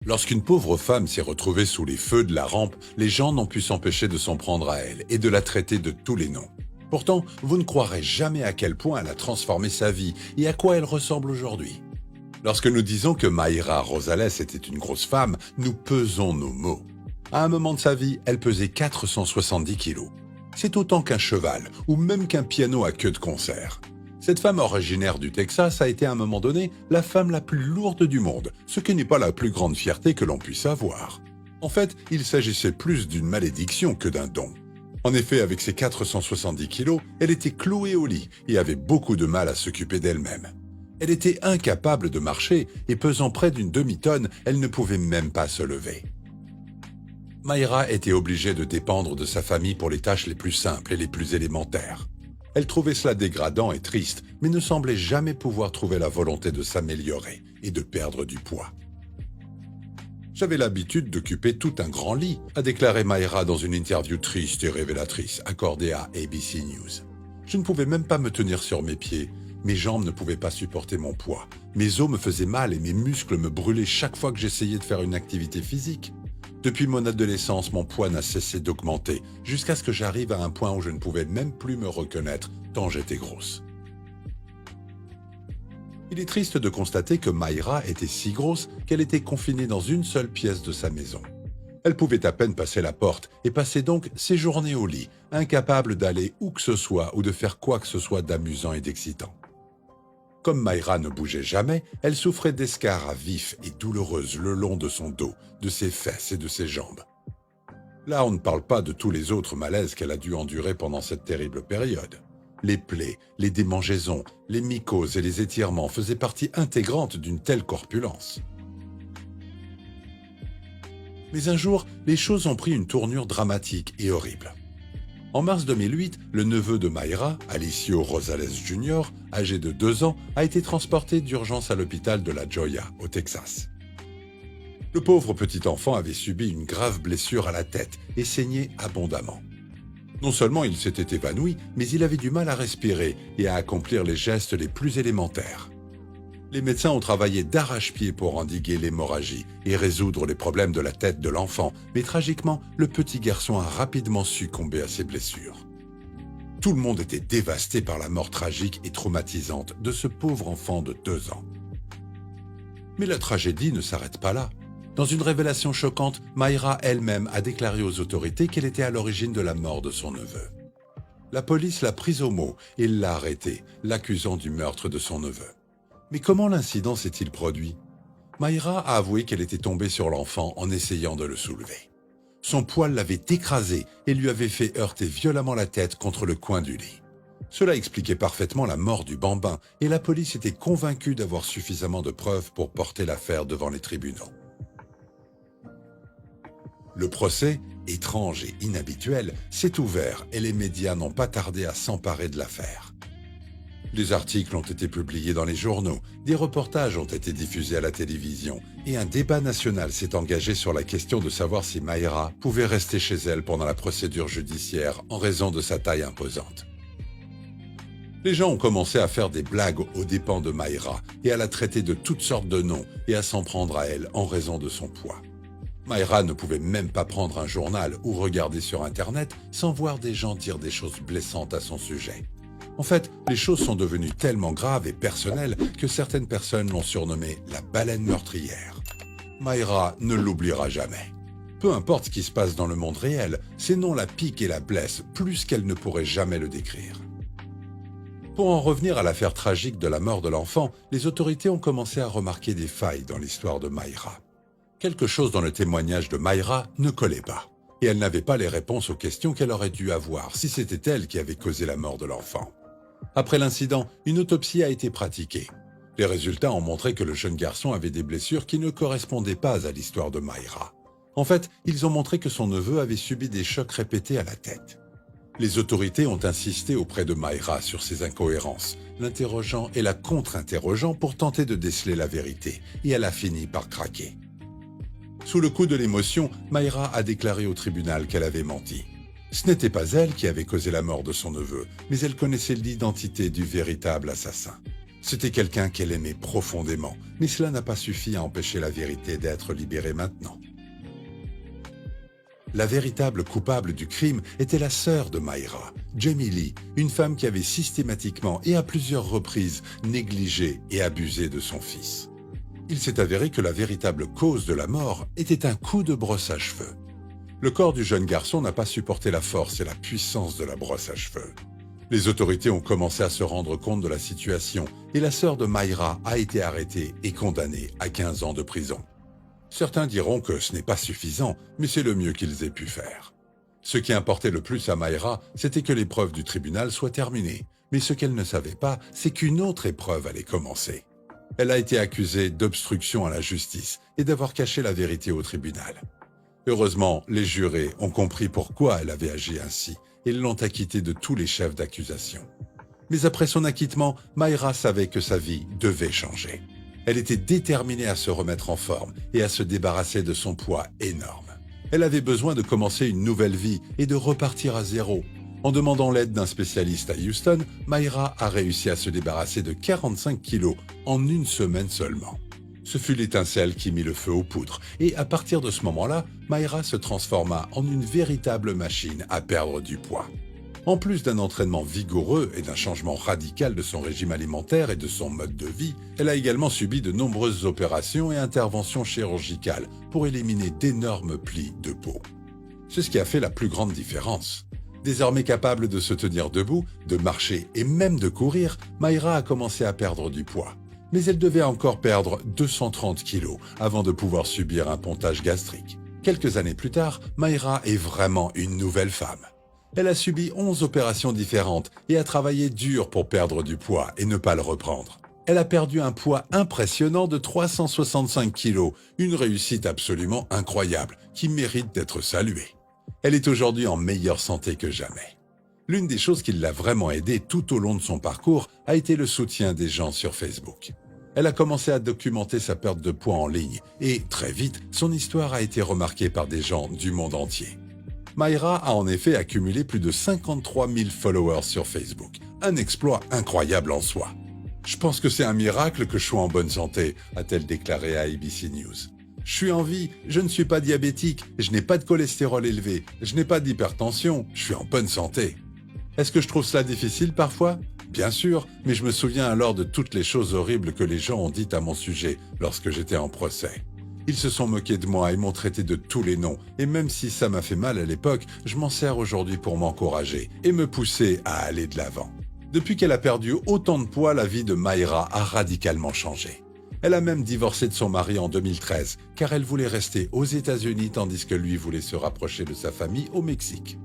Lorsqu'une pauvre femme s'est retrouvée sous les feux de la rampe, les gens n'ont pu s'empêcher de s'en prendre à elle et de la traiter de tous les noms. Pourtant, vous ne croirez jamais à quel point elle a transformé sa vie et à quoi elle ressemble aujourd'hui. Lorsque nous disons que Mayra Rosales était une grosse femme, nous pesons nos mots. À un moment de sa vie, elle pesait 470 kilos. C'est autant qu'un cheval ou même qu'un piano à queue de concert. Cette femme originaire du Texas a été à un moment donné la femme la plus lourde du monde, ce qui n'est pas la plus grande fierté que l'on puisse avoir. En fait, il s'agissait plus d'une malédiction que d'un don. En effet, avec ses 470 kilos, elle était clouée au lit et avait beaucoup de mal à s'occuper d'elle-même. Elle était incapable de marcher et pesant près d'une demi-tonne, elle ne pouvait même pas se lever. Mayra était obligée de dépendre de sa famille pour les tâches les plus simples et les plus élémentaires. Elle trouvait cela dégradant et triste, mais ne semblait jamais pouvoir trouver la volonté de s'améliorer et de perdre du poids. « J'avais l'habitude d'occuper tout un grand lit », a déclaré Mayra dans une interview triste et révélatrice accordée à ABC News. « Je ne pouvais même pas me tenir sur mes pieds. Mes jambes ne pouvaient pas supporter mon poids. Mes os me faisaient mal et mes muscles me brûlaient chaque fois que j'essayais de faire une activité physique. Depuis mon adolescence, mon poids n'a cessé d'augmenter, jusqu'à ce que j'arrive à un point où je ne pouvais même plus me reconnaître, tant j'étais grosse. » Il est triste de constater que Mayra était si grosse qu'elle était confinée dans une seule pièce de sa maison. Elle pouvait à peine passer la porte et passait donc ses journées au lit, incapable d'aller où que ce soit ou de faire quoi que ce soit d'amusant et d'excitant. Comme Mayra ne bougeait jamais, elle souffrait d'escarres vifs et douloureuses le long de son dos, de ses fesses et de ses jambes. Là, on ne parle pas de tous les autres malaises qu'elle a dû endurer pendant cette terrible période. Les plaies, les démangeaisons, les mycoses et les étirements faisaient partie intégrante d'une telle corpulence. Mais un jour, les choses ont pris une tournure dramatique et horrible. En mars 2008, le neveu de Mayra, Alicio Rosales Jr., âgé de 2 ans, a été transporté d'urgence à l'hôpital de La Joya, au Texas. Le pauvre petit enfant avait subi une grave blessure à la tête et saignait abondamment. Non seulement il s'était évanoui, mais il avait du mal à respirer et à accomplir les gestes les plus élémentaires. Les médecins ont travaillé d'arrache-pied pour endiguer l'hémorragie et résoudre les problèmes de la tête de l'enfant, mais tragiquement, le petit garçon a rapidement succombé à ses blessures. Tout le monde était dévasté par la mort tragique et traumatisante de ce pauvre enfant de 2 ans. Mais la tragédie ne s'arrête pas là. Dans une révélation choquante, Mayra elle-même a déclaré aux autorités qu'elle était à l'origine de la mort de son neveu. La police l'a prise au mot et l'a arrêté, l'accusant du meurtre de son neveu. Mais comment l'incident s'est-il produit? Mayra a avoué qu'elle était tombée sur l'enfant en essayant de le soulever. Son poids l'avait écrasé et lui avait fait heurter violemment la tête contre le coin du lit. Cela expliquait parfaitement la mort du bambin et la police était convaincue d'avoir suffisamment de preuves pour porter l'affaire devant les tribunaux. Le procès, étrange et inhabituel, s'est ouvert et les médias n'ont pas tardé à s'emparer de l'affaire. Des articles ont été publiés dans les journaux, des reportages ont été diffusés à la télévision et un débat national s'est engagé sur la question de savoir si Mayra pouvait rester chez elle pendant la procédure judiciaire en raison de sa taille imposante. Les gens ont commencé à faire des blagues aux dépens de Mayra et à la traiter de toutes sortes de noms et à s'en prendre à elle en raison de son poids. Mayra ne pouvait même pas prendre un journal ou regarder sur Internet sans voir des gens dire des choses blessantes à son sujet. En fait, les choses sont devenues tellement graves et personnelles que certaines personnes l'ont surnommée la baleine meurtrière. Mayra ne l'oubliera jamais. Peu importe ce qui se passe dans le monde réel, ces noms la piquent et la blessent plus qu'elle ne pourrait jamais le décrire. Pour en revenir à l'affaire tragique de la mort de l'enfant, les autorités ont commencé à remarquer des failles dans l'histoire de Mayra. Quelque chose dans le témoignage de Mayra ne collait pas, et elle n'avait pas les réponses aux questions qu'elle aurait dû avoir si c'était elle qui avait causé la mort de l'enfant. Après l'incident, une autopsie a été pratiquée. Les résultats ont montré que le jeune garçon avait des blessures qui ne correspondaient pas à l'histoire de Mayra. En fait, ils ont montré que son neveu avait subi des chocs répétés à la tête. Les autorités ont insisté auprès de Mayra sur ces incohérences, l'interrogeant et la contre-interrogeant pour tenter de déceler la vérité, et elle a fini par craquer. Sous le coup de l'émotion, Mayra a déclaré au tribunal qu'elle avait menti. Ce n'était pas elle qui avait causé la mort de son neveu, mais elle connaissait l'identité du véritable assassin. C'était quelqu'un qu'elle aimait profondément, mais cela n'a pas suffi à empêcher la vérité d'être libérée maintenant. La véritable coupable du crime était la sœur de Mayra, Jamie Lee, une femme qui avait systématiquement et à plusieurs reprises négligé et abusé de son fils. Il s'est avéré que la véritable cause de la mort était un coup de brosse à cheveux. Le corps du jeune garçon n'a pas supporté la force et la puissance de la brosse à cheveux. Les autorités ont commencé à se rendre compte de la situation et la sœur de Mayra a été arrêtée et condamnée à 15 ans de prison. Certains diront que ce n'est pas suffisant, mais c'est le mieux qu'ils aient pu faire. Ce qui importait le plus à Mayra, c'était que l'épreuve du tribunal soit terminée. Mais ce qu'elle ne savait pas, c'est qu'une autre épreuve allait commencer. Elle a été accusée d'obstruction à la justice et d'avoir caché la vérité au tribunal. Heureusement, les jurés ont compris pourquoi elle avait agi ainsi et l'ont acquittée de tous les chefs d'accusation. Mais après son acquittement, Mayra savait que sa vie devait changer. Elle était déterminée à se remettre en forme et à se débarrasser de son poids énorme. Elle avait besoin de commencer une nouvelle vie et de repartir à zéro. En demandant l'aide d'un spécialiste à Houston, Mayra a réussi à se débarrasser de 45 kilos en une semaine seulement. Ce fut l'étincelle qui mit le feu aux poudres et à partir de ce moment-là, Mayra se transforma en une véritable machine à perdre du poids. En plus d'un entraînement vigoureux et d'un changement radical de son régime alimentaire et de son mode de vie, elle a également subi de nombreuses opérations et interventions chirurgicales pour éliminer d'énormes plis de peau. C'est ce qui a fait la plus grande différence. Désormais capable de se tenir debout, de marcher et même de courir, Mayra a commencé à perdre du poids. Mais elle devait encore perdre 230 kilos avant de pouvoir subir un pontage gastrique. Quelques années plus tard, Mayra est vraiment une nouvelle femme. Elle a subi 11 opérations différentes et a travaillé dur pour perdre du poids et ne pas le reprendre. Elle a perdu un poids impressionnant de 365 kilos, une réussite absolument incroyable qui mérite d'être saluée. Elle est aujourd'hui en meilleure santé que jamais. L'une des choses qui l'a vraiment aidée tout au long de son parcours a été le soutien des gens sur Facebook. Elle a commencé à documenter sa perte de poids en ligne et, très vite, son histoire a été remarquée par des gens du monde entier. Mayra a en effet accumulé plus de 53 000 followers sur Facebook, un exploit incroyable en soi. « Je pense que c'est un miracle que je sois en bonne santé », a-t-elle déclaré à ABC News. « Je suis en vie, je ne suis pas diabétique, je n'ai pas de cholestérol élevé, je n'ai pas d'hypertension, je suis en bonne santé. » Est-ce que je trouve cela difficile parfois ? Bien sûr, mais je me souviens alors de toutes les choses horribles que les gens ont dites à mon sujet lorsque j'étais en procès. Ils se sont moqués de moi et m'ont traité de tous les noms. Et même si ça m'a fait mal à l'époque, je m'en sers aujourd'hui pour m'encourager et me pousser à aller de l'avant. Depuis qu'elle a perdu autant de poids, la vie de Mayra a radicalement changé. Elle a même divorcé de son mari en 2013, car elle voulait rester aux États-Unis tandis que lui voulait se rapprocher de sa famille au Mexique.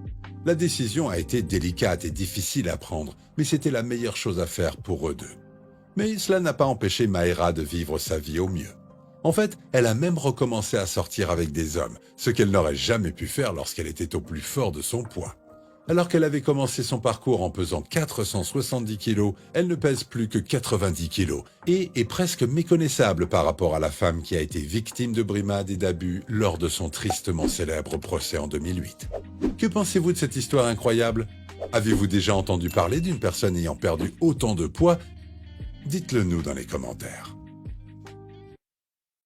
La décision a été délicate et difficile à prendre, mais c'était la meilleure chose à faire pour eux deux. Mais cela n'a pas empêché Mayra de vivre sa vie au mieux. En fait, elle a même recommencé à sortir avec des hommes, ce qu'elle n'aurait jamais pu faire lorsqu'elle était au plus fort de son poids. Alors qu'elle avait commencé son parcours en pesant 470 kilos, elle ne pèse plus que 90 kilos et est presque méconnaissable par rapport à la femme qui a été victime de brimades et d'abus lors de son tristement célèbre procès en 2008. Que pensez-vous de cette histoire incroyable ? Avez-vous déjà entendu parler d'une personne ayant perdu autant de poids ? Dites-le nous dans les commentaires.